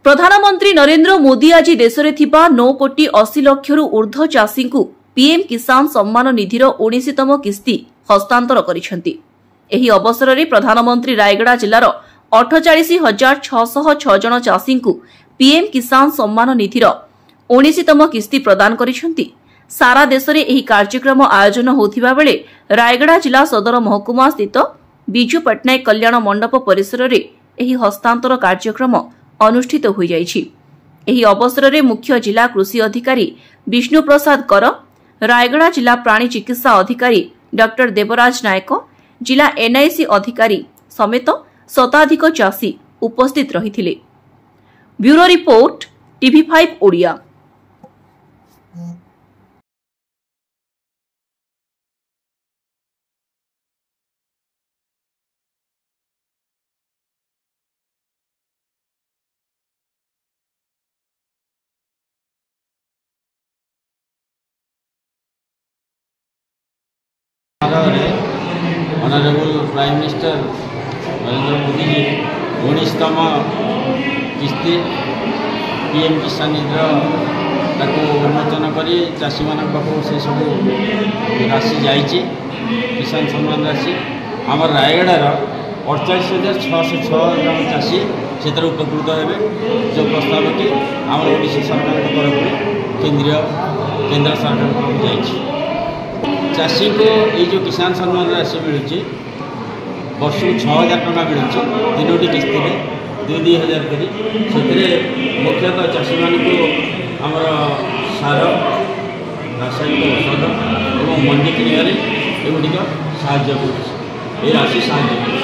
प्रधानमंत्री नरेंद्र मोदी आज देश में 9 कोटी 80 लक्षरू ऊर्ध्व चाषी को पीएम किसान सम्मान निधिर 19तम किस्ती हस्तांतर करिसेंति। एही अवसर में प्रधानमंत्री रायगड़ा जिलार 48,606 जन चाषी को पीएम किसान सम्मान निधिर 19तम किस्ती प्रदान करिसेंति। सारा देश में एही कार्यक्रम आयोजन होथिबा बेले रायगड़ा जिला सदर महकुमा स्थित विजु पट्टनायक कल्याण मंडप परिसर में एही हस्तांतर कार्यक्रम अनुष्ठित हो जाइछि। एही अवसर में मुख्य जिला कृषि अधिकारी विष्णु प्रसाद कर, रायगड़ा जिला प्राणी चिकित्सा अधिकारी डॉक्टर देवराज नायक, जिला एनआईसी अधिकारी समेत शताधिक चाषी उपस्थित रहिथिले। Bureau report TV5 Odia. Honourable prime minister Narendra Modi ji 19तम किस्ती पीएम किसान निधि उन्मोचन कर चाषी मान से सब राशि जाइए। किसान सम्मान राशि आम रायगड़ार 48,606 जन चाषी से उपकृत हे। जो प्रस्ताव कि आम ओडिशा सरकार तरफ केंद्र सरकार तरफ जाइए। चाषी को ये जो किसान सम्मान राशि मिलूँ वर्ष को 6,000 टका मिलूँ 3टी किस्ती में 2,000 करी। मुख्यतः चाषी मान को आमर सार रासायनिक औषध और मंडी किणवे एगुड़िक साहय राशि साहय।